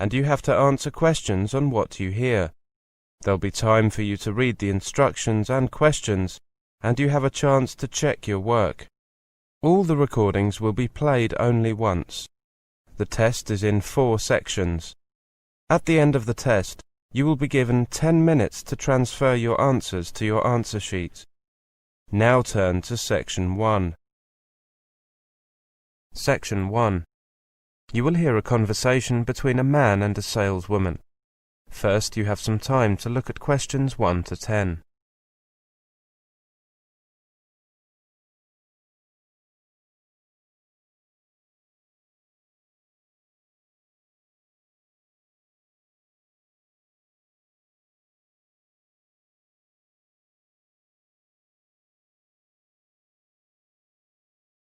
and you have to answer questions on what you hear. There'll be time for you to read the instructions and questions, and you have a chance to check your work. All the recordings will be played only once. The test is in 4 sections. At the end of the test, you will be given 10 minutes to transfer your answers to your answer sheet. Now turn to Section 1. Section 1. You will hear a conversation between a man and a saleswoman. First, you have some time to look at questions 1 to 10.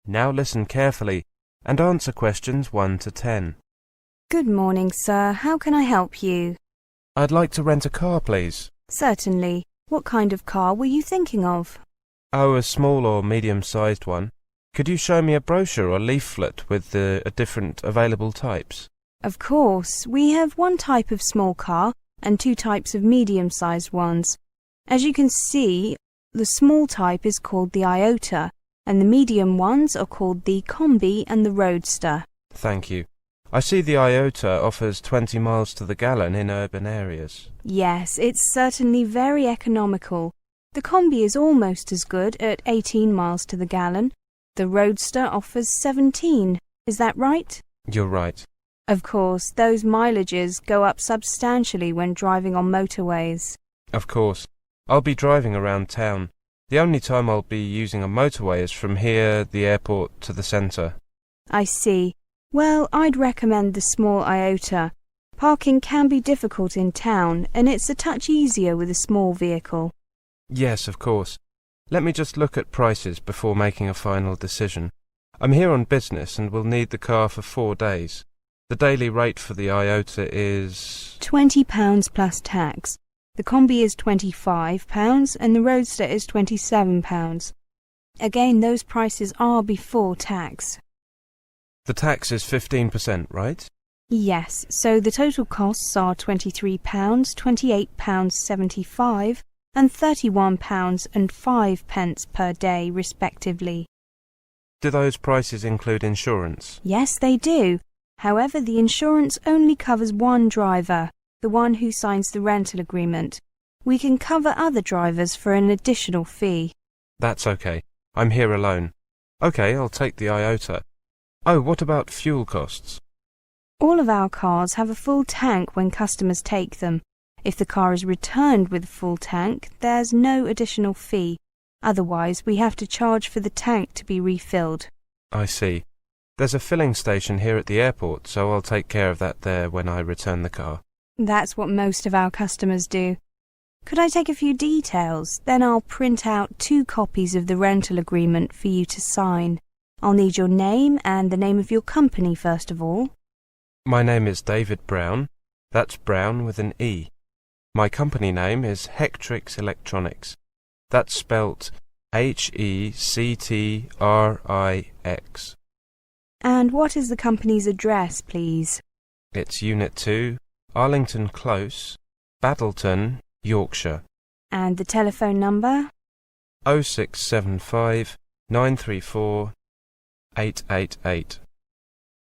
Now listen carefully and answer questions 1 to 10. Good morning, sir. How can I help you? I'd like to rent a car, please. Certainly. What kind of car were you thinking of? Oh, a small or medium-sized one. Could you show me a brochure or leaflet with the different available types? Of course. We have one type of small car and 2 types of medium-sized ones. As you can see, the small type is called the Iota, and the medium ones are called the Combi and the Roadster. Thank you. I see the Iota offers 20 miles to the gallon in urban areas. Yes, it's certainly very economical. The Combi is almost as good at 18 miles to the gallon. The Roadster offers 17. Is that right? You're right. Of course, those mileages go up substantially when driving on motorways. Of course. I'll be driving around town. The only time I'll be using a motorway is from here, the airport, to the centre. I see. Well, I'd recommend the small Iota. Parking can be difficult in town, and it's a touch easier with a small vehicle. Yes, of course. Let me just look at prices before making a final decision. I'm here on business and will need the car for 4 days. The daily rate for the Iota is £20 plus tax. The Combi is £25 and the Roadster is £27. Again, those prices are before tax. The tax is 15%, right? Yes, so the total costs are £23, £28.75 and £31.05 per day, respectively. Do those prices include insurance? Yes, they do. However, the insurance only covers one driver, the one who signs the rental agreement. We can cover other drivers for an additional fee. That's okay. I'm here alone. Okay, I'll take the Iota. Oh, what about fuel costs? All of our cars have a full tank when customers take them. If the car is returned with a full tank, there's no additional fee. Otherwise, we have to charge for the tank to be refilled. I see. There's a filling station here at the airport, so I'll take care of that there when I return the car. That's what most of our customers do. Could I take a few details? Then I'll print out 2 copies of the rental agreement for you to sign. I'll need your name and the name of your company first of all. My name is David Brown. That's Brown with an E. My company name is Hectrix Electronics. That's spelt Hectrix. And what is the company's address, please? It's Unit 2, Arlington Close, Battleton, Yorkshire. And the telephone number? 0675 934 888.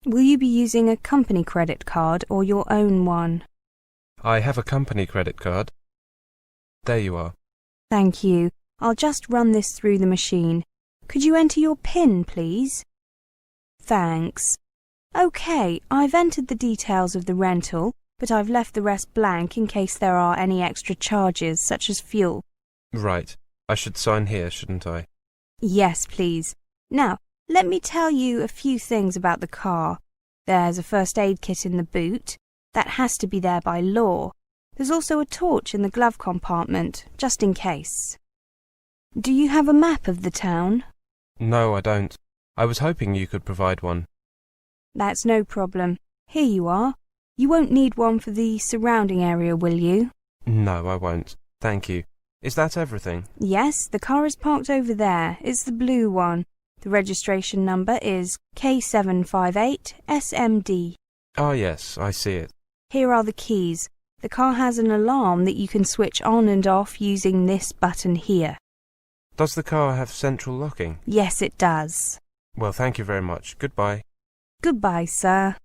Will you be using a company credit card or your own one? I have a company credit card. There you are. Thank you. I'll just run this through the machine. Could you enter your PIN, please? Thanks. OK, I've entered the details of the rental, but I've left the rest blank in case there are any extra charges, such as fuel. Right. I should sign here, shouldn't I? Yes, please. Now, let me tell you a few things about the car. There's a first aid kit in the boot. That has to be there by law. There's also a torch in the glove compartment, just in case. Do you have a map of the town? No, I don't. I was hoping you could provide one. That's no problem. Here you are. You won't need one for the surrounding area, will you? No, I won't. Thank you. Is that everything? Yes, the car is parked over there. It's the blue one. The registration number is K758SMD. Ah, yes, I see it. Here are the keys. The car has an alarm that you can switch on and off using this button here. Does the car have central locking? Yes, it does. Well, thank you very much. Goodbye. Goodbye, sir.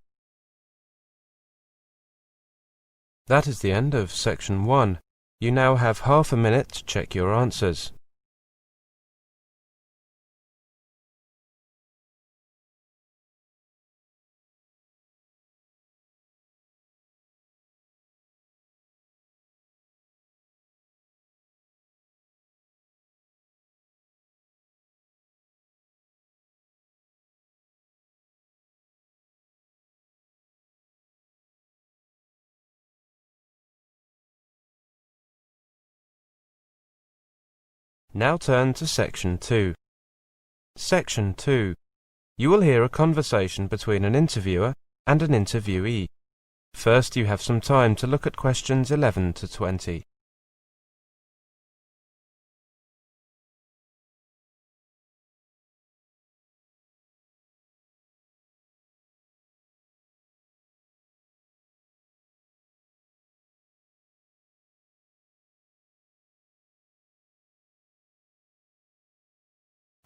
That is the end of section 1. You now have half a minute to check your answers. Now turn to section 2. Section 2. You will hear a conversation between an interviewer and an interviewee. First, you have some time to look at questions 11 to 20.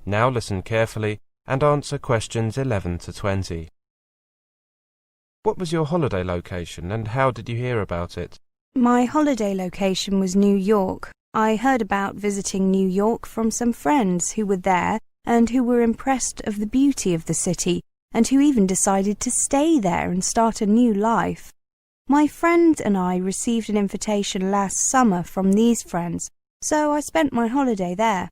Now listen carefully and answer questions 11 to 20. What was your holiday location and how did you hear about it? My holiday location was New York. I heard about visiting New York from some friends who were there and who were impressed of the beauty of the city and who even decided to stay there and start a new life. My friend and I received an invitation last summer from these friends, so I spent my holiday there.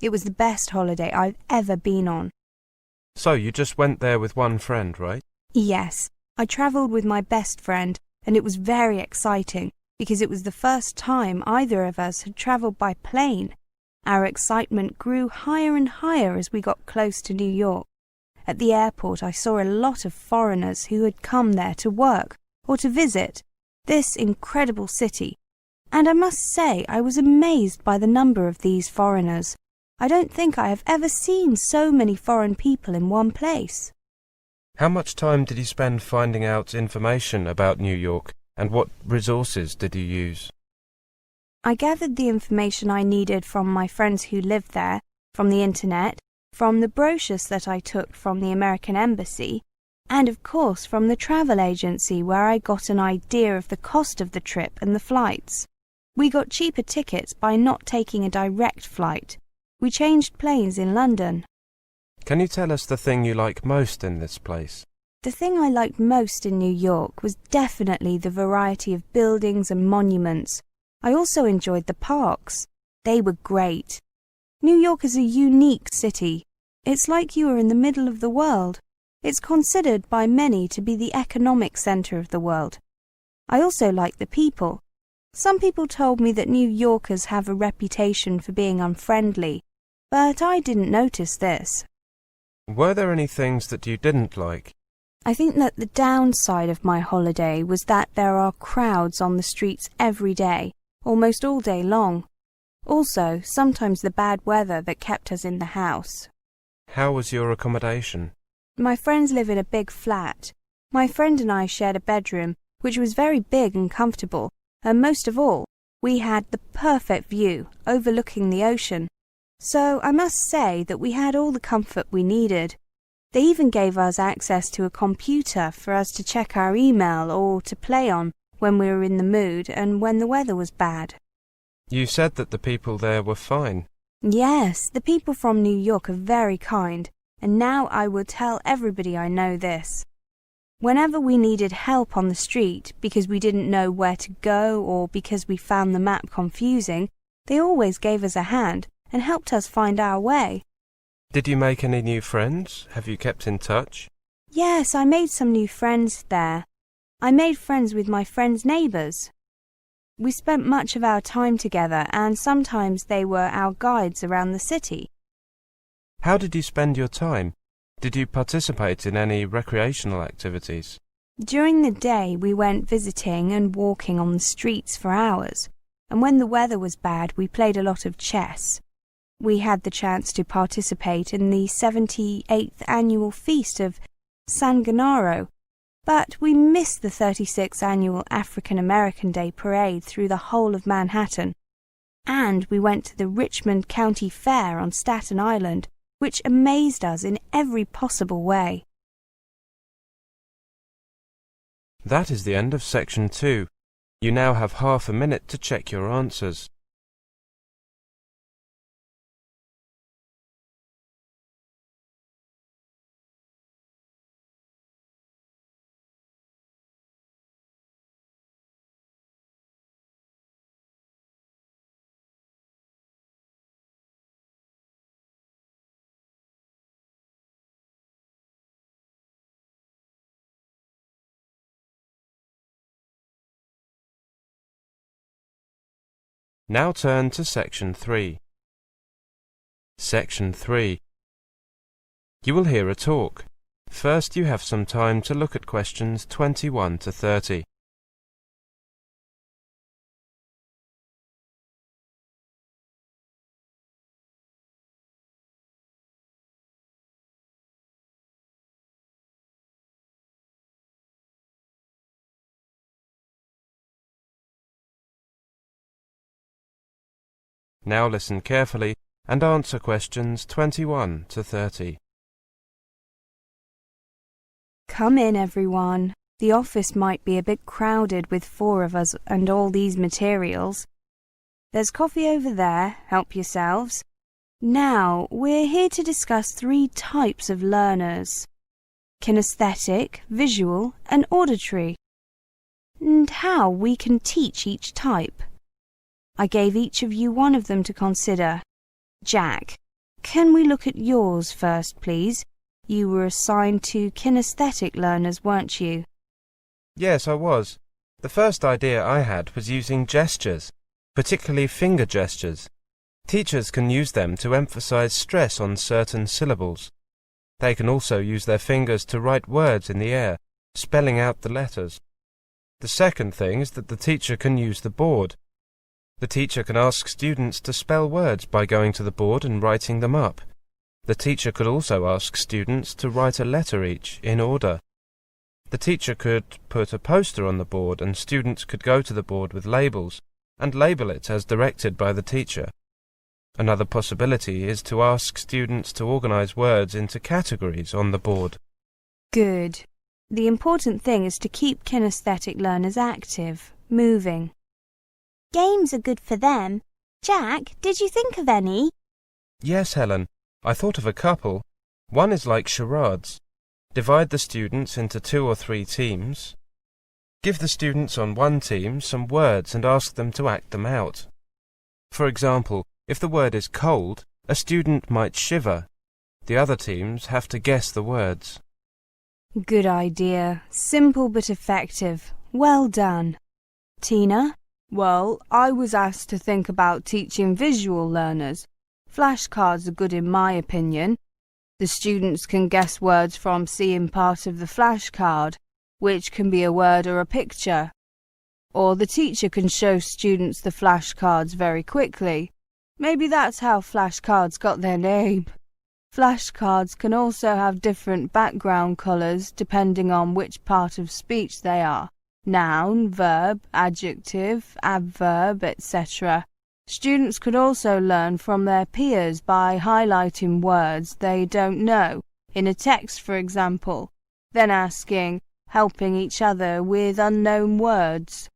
It was the best holiday I've ever been on. So you just went there with one friend, right? Yes, I travelled with my best friend, and it was very exciting because it was the first time either of us had travelled by plane. Our excitement grew higher and higher as we got close to New York. At the airport I saw a lot of foreigners who had come there to work or to visit this incredible city, and I must say I was amazed by the number of these foreigners. I don't think I have ever seen so many foreign people in one place. How much time did you spend finding out information about New York and what resources did you use? I gathered the information I needed from my friends who lived there, from the internet, from the brochures that I took from the American Embassy, and of course from the travel agency where I got an idea of the cost of the trip and the flights. We got cheaper tickets by not taking a direct flight. We changed planes in London. Can you tell us the thing you like most in this place? The thing I liked most in New York was definitely the variety of buildings and monuments. I also enjoyed the parks. They were great. New York is a unique city. It's like you are in the middle of the world. It's considered by many to be the economic centre of the world. I also like the people. Some people told me that New Yorkers have a reputation for being unfriendly, but I didn't notice this. Were there any things that you didn't like? I think that the downside of my holiday was that there are crowds on the streets every day, almost all day long. Also, sometimes the bad weather that kept us in the house. How was your accommodation? My friends live in a big flat. My friend and I shared a bedroom, which was very big and comfortable, and most of all, we had the perfect view overlooking the ocean. So I must say that we had all the comfort we needed. They even gave us access to a computer for us to check our email or to play on when we were in the mood and when the weather was bad. You said that the people there were fine. Yes, the people from New York are very kind, and now I will tell everybody I know this. Whenever we needed help on the street because we didn't know where to go or because we found the map confusing, they always gave us a hand and helped us find our way. Did you make any new friends? Have you kept in touch? Yes, I made some new friends there. I made friends with my friends' neighbours. We spent much of our time together and sometimes they were our guides around the city. How did you spend your time? Did you participate in any recreational activities? During the day we went visiting and walking on the streets for hours, and when the weather was bad we played a lot of chess. We had the chance to participate in the 78th annual feast of San Gennaro. But we missed the 36th annual African American Day Parade through the whole of Manhattan. And we went to the Richmond County Fair on Staten Island, which amazed us in every possible way. That is the end of section 2. You now have half a minute to check your answers. Now turn to section 3. Section 3. You will hear a talk. First you have some time to look at questions 21 to 30. Now listen carefully and answer questions 21 to 30. Come in, everyone. The office might be a bit crowded with 4 of us and all these materials. There's coffee over there, help yourselves. Now, we're here to discuss 3 types of learners: kinesthetic, visual, and auditory, and how we can teach each type. I gave each of you one of them to consider. Jack, can we look at yours first, please? You were assigned to kinesthetic learners, weren't you? Yes, I was. The first idea I had was using gestures, particularly finger gestures. Teachers can use them to emphasize stress on certain syllables. They can also use their fingers to write words in the air, spelling out the letters. The second thing is that the teacher can use the board. The teacher can ask students to spell words by going to the board and writing them up. The teacher could also ask students to write a letter each, in order. The teacher could put a poster on the board and students could go to the board with labels and label it as directed by the teacher. Another possibility is to ask students to organize words into categories on the board. Good. The important thing is to keep kinesthetic learners active, moving. Games are good for them. Jack, did you think of any? Yes, Helen. I thought of a couple. One is like charades. Divide the students into 2 or 3 teams. Give the students on one team some words and ask them to act them out. For example, if the word is cold, a student might shiver. The other teams have to guess the words. Good idea. Simple but effective. Well done. Tina? Well, I was asked to think about teaching visual learners. Flashcards are good in my opinion. The students can guess words from seeing part of the flashcard, which can be a word or a picture. Or the teacher can show students the flashcards very quickly. Maybe that's how flashcards got their name. Flashcards can also have different background colours depending on which part of speech they are. Noun, verb, adjective, adverb, etc. Students could also learn from their peers by highlighting words they don't know, in a text for example, then helping each other with unknown words.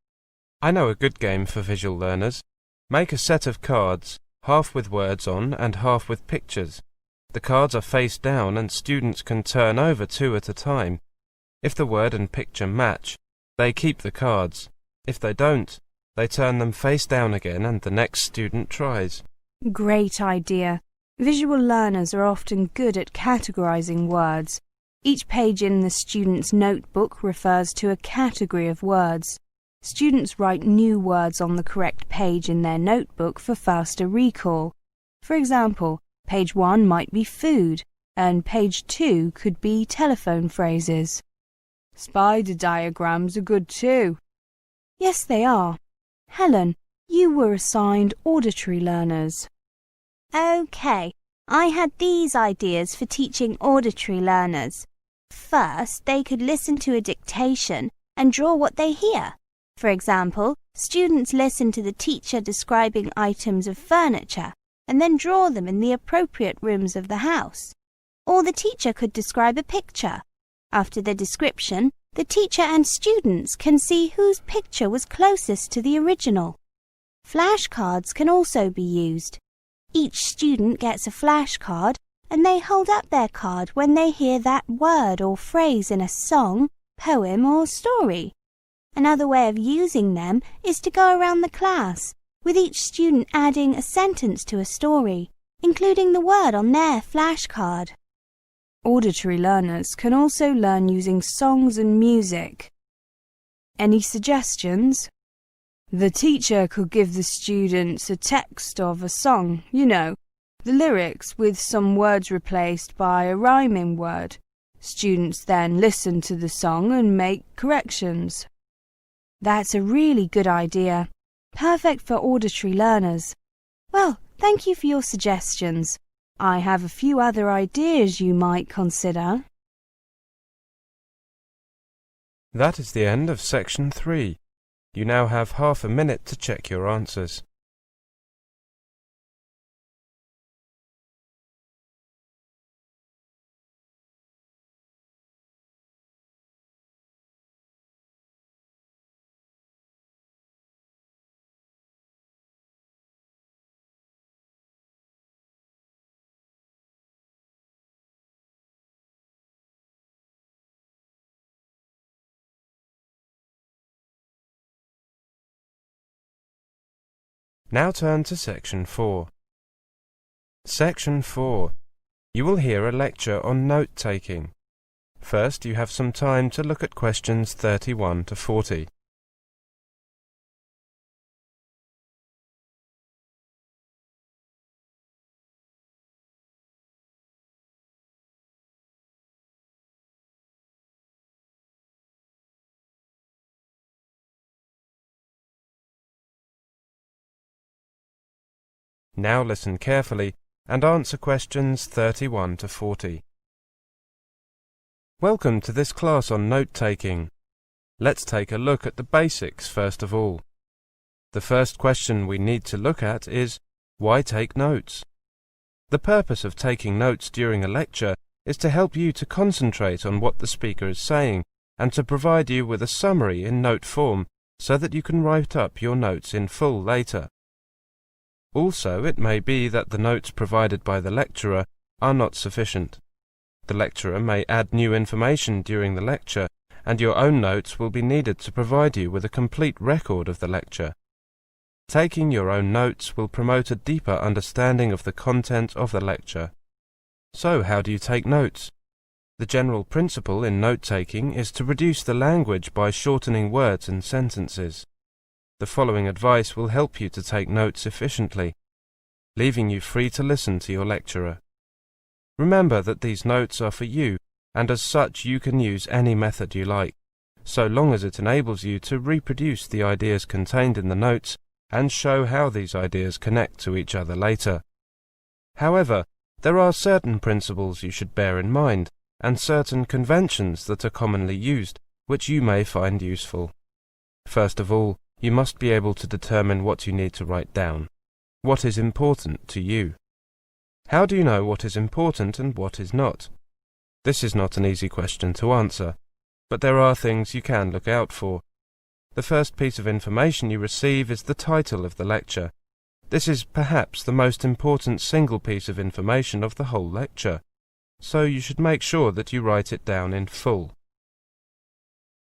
I know a good game for visual learners. Make a set of cards, half with words on and half with pictures. The cards are face down and students can turn over 2 at a time. If the word and picture match, they keep the cards. If they don't, they turn them face down again and the next student tries. Great idea. Visual learners are often good at categorizing words. Each page in the student's notebook refers to a category of words. Students write new words on the correct page in their notebook for faster recall. For example, page 1 might be food, and page 2 could be telephone phrases. Spider diagrams are good too. Yes, they are. Helen, you were assigned auditory learners. OK, I had these ideas for teaching auditory learners. First, they could listen to a dictation and draw what they hear. For example, students listen to the teacher describing items of furniture and then draw them in the appropriate rooms of the house. Or the teacher could describe a picture. After the description, the teacher and students can see whose picture was closest to the original. Flashcards can also be used. Each student gets a flashcard and they hold up their card when they hear that word or phrase in a song, poem or story. Another way of using them is to go around the class, with each student adding a sentence to a story, including the word on their flashcard. Auditory learners can also learn using songs and music. Any suggestions? The teacher could give the students a text of a song, the lyrics with some words replaced by a rhyming word. Students then listen to the song and make corrections. That's a really good idea. Perfect for auditory learners. Well, thank you for your suggestions. I have a few other ideas you might consider. That is the end of section 3. You now have half a minute to check your answers. Now turn to section 4. Section 4. You will hear a lecture on note-taking. First, you have some time to look at questions 31 to 40. Now listen carefully and answer questions 31 to 40. Welcome to this class on note-taking. Let's take a look at the basics first of all. The first question we need to look at is, why take notes? The purpose of taking notes during a lecture is to help you to concentrate on what the speaker is saying and to provide you with a summary in note form so that you can write up your notes in full later. Also, it may be that the notes provided by the lecturer are not sufficient. The lecturer may add new information during the lecture, and your own notes will be needed to provide you with a complete record of the lecture. Taking your own notes will promote a deeper understanding of the content of the lecture. So, how do you take notes? The general principle in note-taking is to reduce the language by shortening words and sentences. The following advice will help you to take notes efficiently, leaving you free to listen to your lecturer. Remember that these notes are for you, and as such you can use any method you like, so long as it enables you to reproduce the ideas contained in the notes and show how these ideas connect to each other later. However, there are certain principles you should bear in mind, and certain conventions that are commonly used, which you may find useful. First of all, you must be able to determine what you need to write down. What is important to you? How do you know what is important and what is not? This is not an easy question to answer, but there are things you can look out for. The first piece of information you receive is the title of the lecture. This is perhaps the most important single piece of information of the whole lecture, so you should make sure that you write it down in full.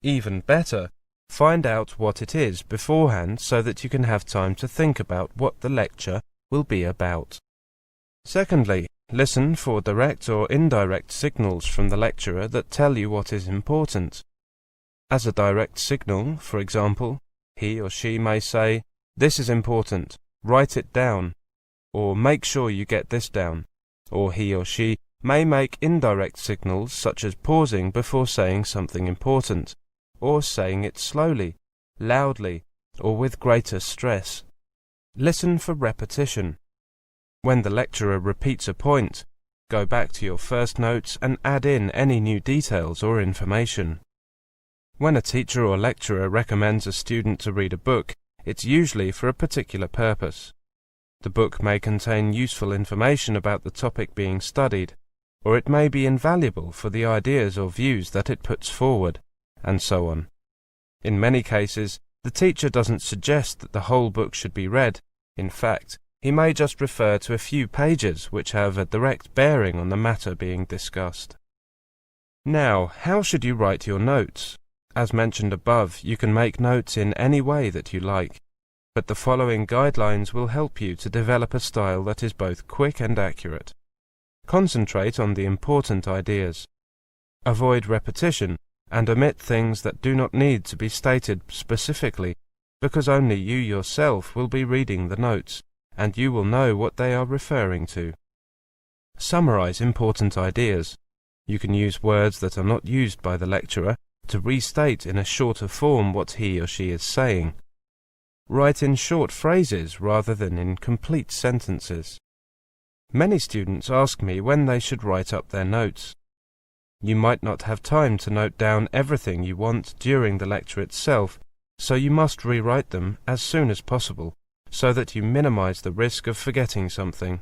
Even better, find out what it is beforehand so that you can have time to think about what the lecture will be about. Secondly, listen for direct or indirect signals from the lecturer that tell you what is important. As a direct signal, for example, he or she may say, "This is important, write it down," or "Make sure you get this down," or he or she may make indirect signals such as pausing before saying something important, or saying it slowly, loudly, or with greater stress. Listen for repetition. When the lecturer repeats a point, Go back to your first notes and add in any new details or information. When a teacher or lecturer recommends a student to read a book, it's usually for a particular purpose. The book may contain useful information about the topic being studied, or it may be invaluable for the ideas or views that it puts forward, and so on. In many cases, the teacher doesn't suggest that the whole book should be read. In fact, he may just refer to a few pages which have a direct bearing on the matter being discussed. Now, how should you write your notes? As mentioned above, you can make notes in any way that you like, but the following guidelines will help you to develop a style that is both quick and accurate. Concentrate on the important ideas. Avoid repetition and omit things that do not need to be stated specifically, because only you yourself will be reading the notes, and you will know what they are referring to. Summarize important ideas. You can use words that are not used by the lecturer to restate in a shorter form what he or she is saying. Write in short phrases rather than in complete sentences. Many students ask me when they should write up their notes. You might not have time to note down everything you want during the lecture itself, so you must rewrite them as soon as possible, so that you minimize the risk of forgetting something.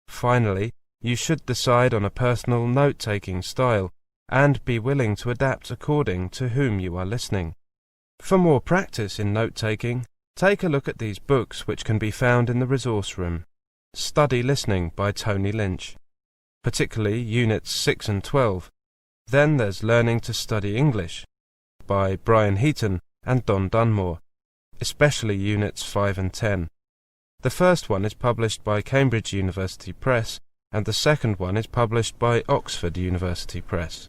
Finally, you should decide on a personal note-taking style, and be willing to adapt according to whom you are listening. For more practice in note-taking, take a look at these books which can be found in the resource room. Study Listening by Tony Lynch, particularly Units 6 and 12. Then there's Learning to Study English by Brian Heaton and Don Dunmore, especially Units 5 and 10. The first one is published by Cambridge University Press, and the second one is published by Oxford University Press.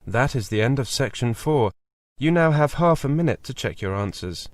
That is the end of Section 4. You now have half a minute to check your answers.